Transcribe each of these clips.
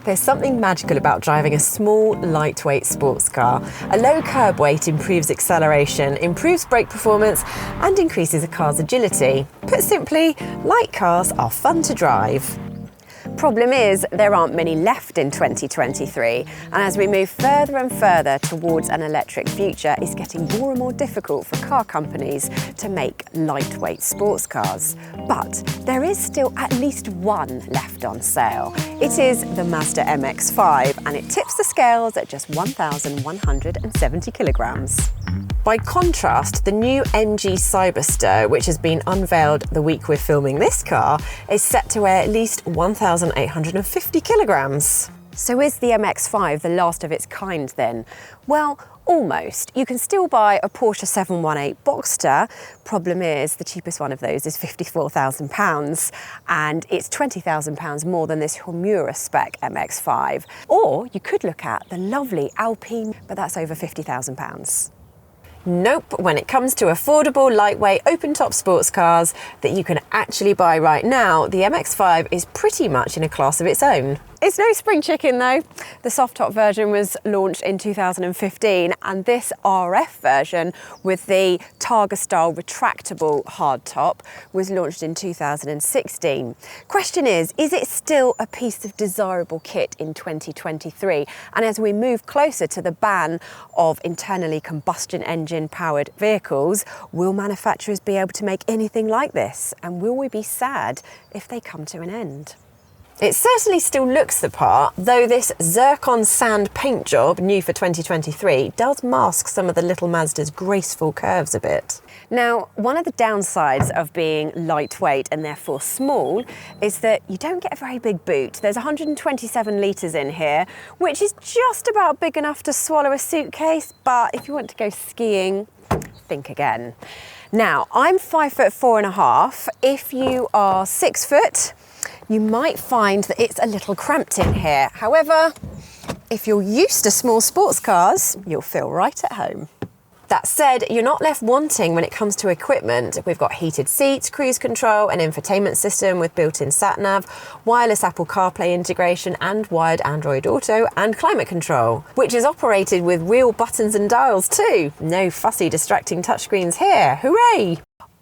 There's something magical about driving a small, lightweight sports car. A low curb weight improves acceleration, improves brake performance, and increases a car's agility. Put simply, light cars are fun to drive. Problem is, there aren't many left in 2023, and as we move further and further towards an electric future, it's getting more and more difficult for car companies to make lightweight sports cars. But there is still at least one left on sale. It is the Mazda MX-5, and it tips the scales at just 1,170 kilograms. By contrast, the new MG Cyberster, which has been unveiled the week we're filming this car, is set to weigh at least 1,850 kilograms. So is the MX-5 the last of its kind then? Well, almost. You can still buy a Porsche 718 Boxster. Problem is, the cheapest one of those is £54,000, and it's £20,000 more than this Homura spec MX-5. Or you could look at the lovely Alpine, but that's over £50,000. Nope, when it comes to affordable, lightweight, open-top sports cars that you can actually buy right now, the MX-5 is pretty much in a class of its own. It's no spring chicken though. The soft-top version was launched in 2015, and this RF version with the Targa-style retractable hardtop was launched in 2016. Question is it still a piece of desirable kit in 2023? And as we move closer to the ban of internally combustion engine-powered vehicles, will manufacturers be able to make anything like this? And will we be sad if they come to an end? It certainly still looks the part, though this zircon sand paint job, new for 2023, does mask some of the little Mazda's graceful curves a bit. Now, one of the downsides of being lightweight and therefore small is that you don't get a very big boot. There's 127 litres in here, which is just about big enough to swallow a suitcase, but if you want to go skiing, think again. Now, I'm 5'4.5". If you are 6 foot, you might find that it's a little cramped in here. However, if you're used to small sports cars, you'll feel right at home. That said, you're not left wanting when it comes to equipment. We've got heated seats, cruise control, an infotainment system with built-in sat-nav, wireless Apple CarPlay integration, and wired Android Auto and climate control, which is operated with real buttons and dials too. No fussy, distracting touchscreens here. Hooray!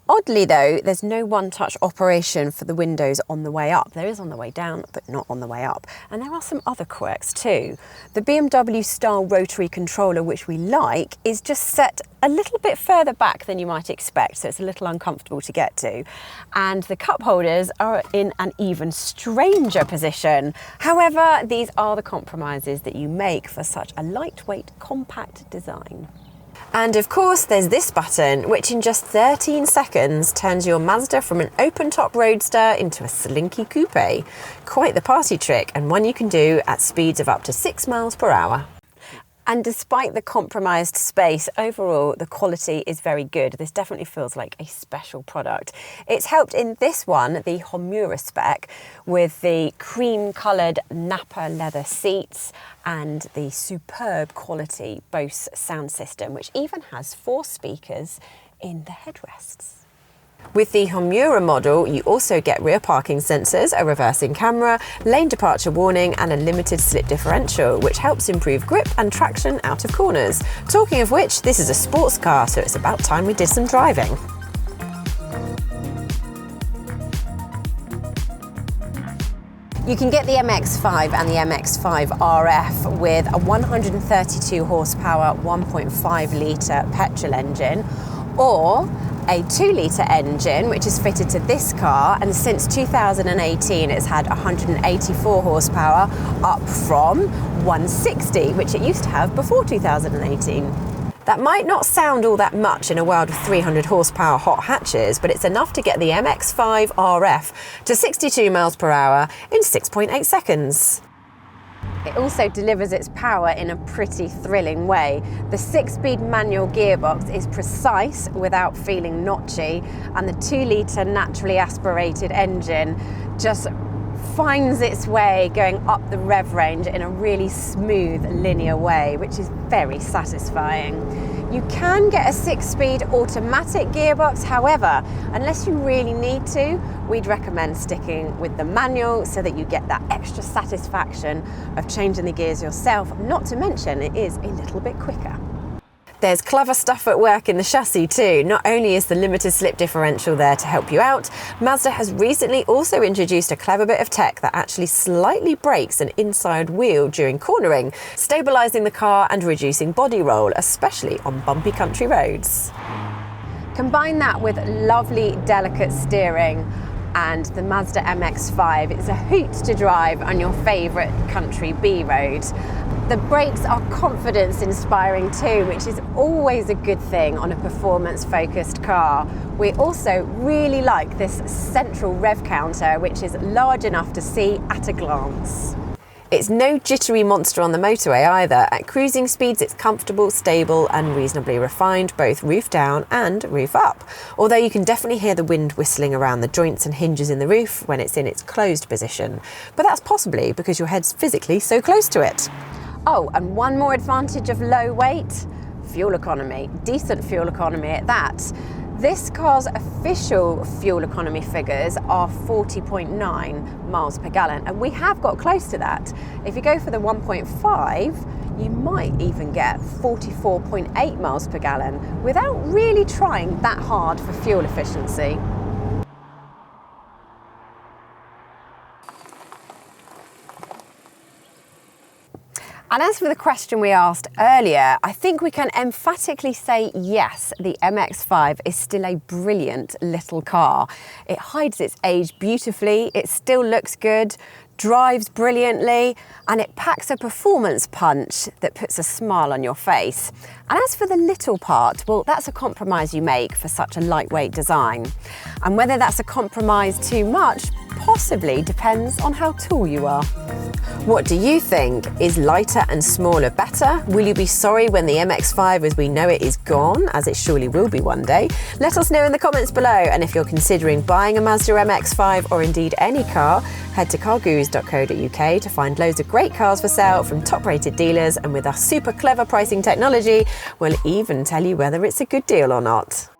Oddly though, there's no one-touch operation for the windows on the way up. There is on the way down, but not on the way up. And there are some other quirks too. The BMW style rotary controller, which we like, is just set a little bit further back than you might expect, so it's a little uncomfortable to get to. And the cup holders are in an even stranger position. However, these are the compromises that you make for such a lightweight, compact design. And of course, there's this button, which in just 13 seconds turns your Mazda from an open-top roadster into a slinky coupe. Quite the party trick, and one you can do at speeds of up to 6 miles per hour. And despite the compromised space, overall the quality is very good. This definitely feels like a special product. It's helped in this one, the Homura spec, with the cream-coloured Napa leather seats and the superb quality Bose sound system, which even has 4 speakers in the headrests. With the Homura model, you also get rear parking sensors, a reversing camera, lane departure warning, and a limited slip differential, which helps improve grip and traction out of corners. Talking of which, this is a sports car, so it's about time we did some driving. You can get the MX-5 and the MX-5 RF with a 132 horsepower, 1.5 litre petrol engine, or a 2-litre engine, which is fitted to this car, and since 2018 it's had 184 horsepower, up from 160, which it used to have before 2018. That might not sound all that much in a world of 300 horsepower hot hatches, but it's enough to get the MX-5 RF to 62 miles per hour in 6.8 seconds. It also delivers its power in a pretty thrilling way. The 6-speed manual gearbox is precise without feeling notchy, and the 2-litre naturally aspirated engine just finds its way going up the rev range in a really smooth, linear way, which is very satisfying. You can get a 6-speed automatic gearbox, however, unless you really need to, we'd recommend sticking with the manual so that you get that extra satisfaction of changing the gears yourself, not to mention it is a little bit quicker. There's clever stuff at work in the chassis too. Not only is the limited slip differential there to help you out, Mazda has recently also introduced a clever bit of tech that actually slightly brakes an inside wheel during cornering, stabilising the car and reducing body roll, especially on bumpy country roads. Combine that with lovely, delicate steering and the Mazda MX-5. It's a hoot to drive on your favourite country B road. The brakes are confidence inspiring too, which is always a good thing on a performance focused car. We also really like this central rev counter, which is large enough to see at a glance. It's no jittery monster on the motorway either. At cruising speeds, it's comfortable, stable and reasonably refined, both roof down and roof up. Although you can definitely hear the wind whistling around the joints and hinges in the roof when it's in its closed position. But that's possibly because your head's physically so close to it. Oh, and one more advantage of low weight, fuel economy, decent fuel economy at that. This car's official fuel economy figures are 40.9 miles per gallon, and we have got close to that. If you go for the 1.5, you might even get 44.8 miles per gallon without really trying that hard for fuel efficiency. And as for the question we asked earlier, I think we can emphatically say yes, the MX-5 is still a brilliant little car. It hides its age beautifully, it still looks good, drives brilliantly, and it packs a performance punch that puts a smile on your face. And as for the little part, well, that's a compromise you make for such a lightweight design. And whether that's a compromise too much possibly depends on how tall you are. What do you think? Is lighter and smaller better? Will you be sorry when the MX-5 as we know it is gone, as it surely will be one day? Let us know in the comments below, and if you're considering buying a Mazda MX-5 or indeed any car, head to cargurus.co.uk to find loads of great cars for sale from top-rated dealers, and with our super clever pricing technology, we'll even tell you whether it's a good deal or not.